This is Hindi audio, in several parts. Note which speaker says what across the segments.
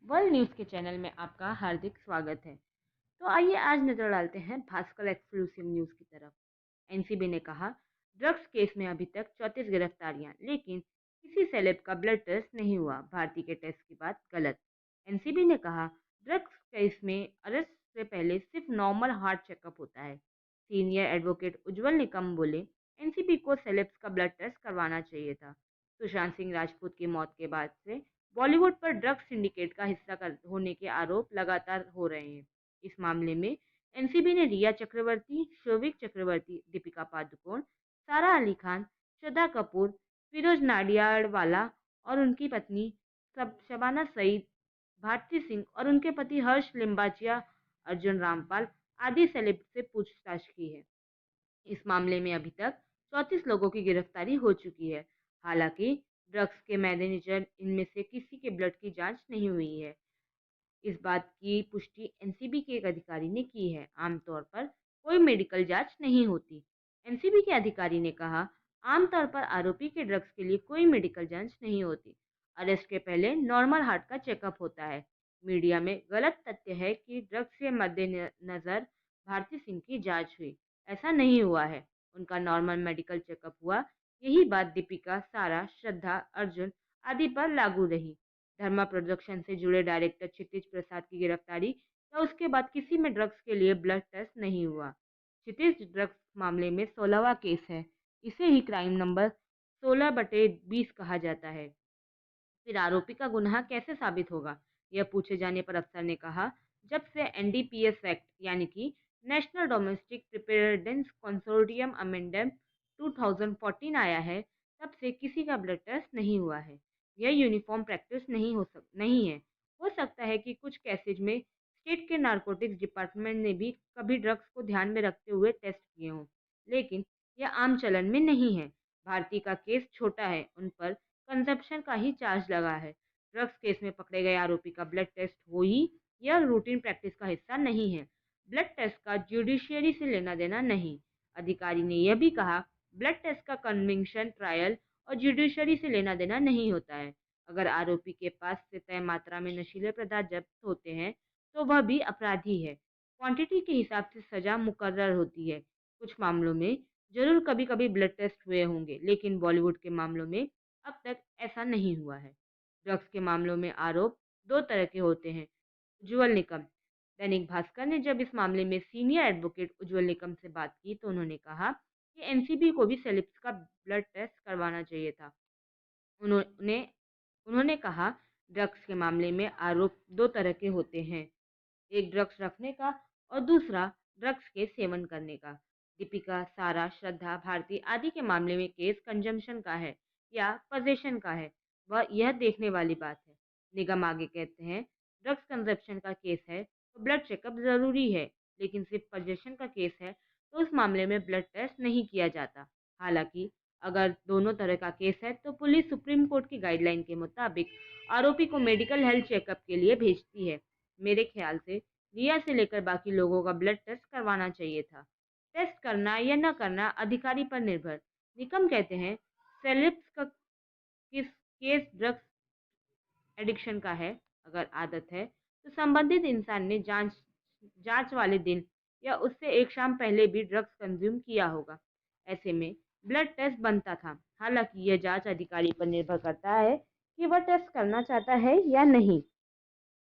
Speaker 1: वर्ल्ड न्यूज़ के चैनल में आपका हार्दिक स्वागत है। तो आइए आज नजर डालते हैं भास्कर एक्सक्लूसिव न्यूज़ की तरफ। एनसीबी ने कहा, ड्रग्स केस में अभी तक 34 गिरफ्तारियां, लेकिन किसी सेलेब का ब्लड टेस्ट नहीं हुआ। भारती के टेस्ट की बात गलत। एनसीबी ने कहा, ड्रग्स केस में अरेस्ट से पहले सिर्फ नॉर्मल हार्ट चेकअप होता है। सीनियर एडवोकेट उज्जवल निकम बोले, एनसीबी को सेलेब्स का ब्लड टेस्ट करवाना चाहिए था। सुशांत सिंह राजपूत की मौत के बाद से बॉलीवुड पर ड्रग्स सिंडिकेट का होने के आरोप लगातार हो रहे हैं। इस मामले में एनसीबी ने रिया चक्रवर्ती, शोविक चक्रवर्ती, दीपिका पादुकोण, सारा अली खान, श्रद्धा कपूर, फिरोज नाडियाडवाला और उनकी पत्नी शबाना सईद, भारती सिंह और उनके पति हर्ष लिम्बाचिया, अर्जुन रामपाल आदि सेलेब से पूछताछ की है। इस मामले में अभी तक 34 लोगों की गिरफ्तारी हो चुकी है। हालांकि ड्रग्स के मैनेजर इनमें से किसी के ब्लड की जांच नहीं हुई है। इस बात की पुष्टि एनसीबी के एक अधिकारी ने की है। आमतौर पर कोई मेडिकल जांच नहीं होती। एनसीबी के अधिकारी ने कहा, आमतौर पर आरोपी के ड्रग्स के लिए कोई मेडिकल जांच नहीं होती। अरेस्ट के पहले नॉर्मल हार्ट का चेकअप होता है। मीडिया में गलत तथ्य है कि ड्रग्स के मद्देनजर भारती सिंह की जांच हुई। ऐसा नहीं हुआ है। उनका नॉर्मल मेडिकल चेकअप हुआ। यही बात दीपिका, सारा, श्रद्धा, अर्जुन आदि पर लागू रही। धर्मा प्रोडक्शन से जुड़े डायरेक्टर क्षितिज प्रसाद की गिरफ्तारी या उसके बाद किसी में ड्रग्स के लिए ब्लड टेस्ट नहीं हुआ। क्षितिज ड्रग्स मामले में 16वां केस है। इसे ही क्राइम नंबर 16/20 कहा जाता है। फिर आरोपी का गुनाह कैसे साबित होगा, यह पूछे जाने पर अफसर ने कहा, जब से एनडीपीएस एक्ट यानी कि national domestic preparedness consortium amendment 2014 आया है, तब से किसी का ब्लड टेस्ट नहीं हुआ है। यह यूनिफॉर्म प्रैक्टिस नहीं है। हो सकता है कि कुछ केसेज में स्टेट के नारकोटिक्स डिपार्टमेंट ने भी कभी ड्रग्स को ध्यान में रखते हुए टेस्ट किए हों, लेकिन यह आम चलन में नहीं है। भारती का केस छोटा है, उन पर कंजप्शन का ही चार्ज लगा है। ड्रग्स केस में पकड़े गए आरोपी का ब्लड टेस्ट हो ही यह रूटीन प्रैक्टिस का हिस्सा नहीं है। ब्लड टेस्ट का जुडिशियरी से लेना देना नहीं। अधिकारी ने यह भी कहा, ब्लड टेस्ट का कन्विक्शन ट्रायल और जुडिशरी से लेना देना नहीं होता है। अगर आरोपी के पास से तय मात्रा में नशीले पदार्थ जब्त होते हैं तो वह भी अपराधी है। क्वांटिटी के हिसाब से सजा मुकर्रर होती है। कुछ मामलों में जरूर कभी कभी ब्लड टेस्ट हुए होंगे, लेकिन बॉलीवुड के मामलों में अब तक ऐसा नहीं हुआ है। ड्रग्स के मामलों में आरोप दो तरह के होते हैं। उज्ज्वल निकम। दैनिक भास्कर ने जब इस मामले में सीनियर एडवोकेट उज्ज्वल निकम से बात की तो उन्होंने कहा कि एनसीबी को भी सेलिब्स का ब्लड टेस्ट करवाना चाहिए था। उन्होंने उन्होंने कहा, ड्रग्स के मामले में आरोप दो तरह के होते हैं, एक ड्रग्स रखने का और दूसरा ड्रग्स के सेवन करने का। दीपिका, सारा, श्रद्धा, भारती आदि के मामले में केस कंजम्पशन का है या पोजेशन का है, वह यह देखने वाली बात है। निगम आगे कहते हैं, ड्रग्स कंजम्पशन का केस है तो ब्लड चेकअप जरूरी है, लेकिन सिर्फ पोजेशन का केस है तो उस मामले में ब्लड टेस्ट नहीं किया जाता। हालांकि अगर दोनों तरह का केस है तो पुलिस सुप्रीम कोर्ट की गाइडलाइन के मुताबिक आरोपी को मेडिकल हेल्थ चेकअप के लिए भेजती है। मेरे ख्याल से रिया से लेकर बाकी लोगों का ब्लड टेस्ट करवाना चाहिए था। टेस्ट करना या न करना अधिकारी पर निर्भर। निकम कहते हैं, सेलिब्स का किस केस ड्रग्स एडिक्शन का है। अगर आदत है तो संबंधित इंसान ने जांच जांच वाले दिन या उससे एक शाम पहले भी ड्रग्स कंज्यूम किया होगा। ऐसे में ब्लड टेस्ट बनता था। हालांकि यह जांच अधिकारी पर निर्भर करता है कि वह टेस्ट करना चाहता है या नहीं।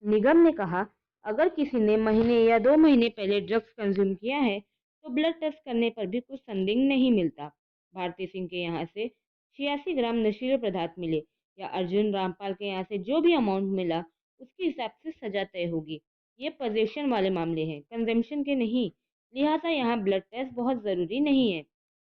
Speaker 1: निगम ने कहा, अगर किसी ने महीने या 2 महीने पहले ड्रग्स कंज्यूम किया है तो ब्लड टेस्ट करने पर भी कुछ संदिग्ध नहीं मिलता। भारती सिंह के यहाँ से 86 ग्राम नशीले पदार्थ मिले या अर्जुन रामपाल के यहाँ से जो भी अमाउंट मिला उसके हिसाब से सजा तय होगी। ये पोजेशन वाले मामले हैं, कंजम्पशन के नहीं। लिहाजा यहाँ ब्लड टेस्ट बहुत जरूरी नहीं है।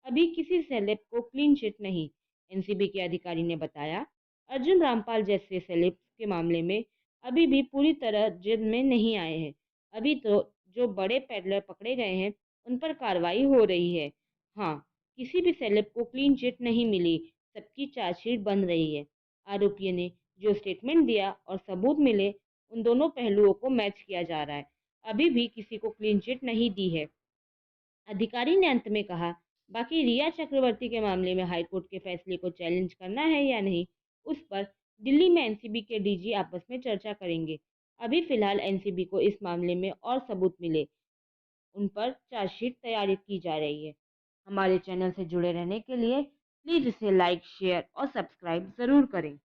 Speaker 1: अभी किसी सेलेब को क्लीन चिट नहीं। एनसीबी के अधिकारी ने बताया, अर्जुन रामपाल जैसे सेलेब्स के मामले में अभी भी पूरी तरह जिद में नहीं आए हैं। अभी तो जो बड़े पेडलर पकड़े गए हैं उन पर कार्रवाई हो रही है। हाँ, किसी भी सेलेब को क्लीन चिट नहीं मिली, सबकी चार्जशीट बन रही है। आरोपियों ने जो स्टेटमेंट दिया और सबूत मिले, उन दोनों पहलुओं को मैच किया जा रहा है। अभी भी किसी को क्लीन चिट नहीं दी है। अधिकारी ने अंत में कहा, बाकी रिया चक्रवर्ती के मामले में हाईकोर्ट के फैसले को चैलेंज करना है या नहीं, उस पर दिल्ली में एनसीबी के डीजी आपस में चर्चा करेंगे। अभी फिलहाल एनसीबी को इस मामले में और सबूत मिले उन पर चार्जशीट तैयार की जा रही है। हमारे चैनल से जुड़े रहने के लिए प्लीज़ इसे लाइक, शेयर और सब्सक्राइब ज़रूर करें।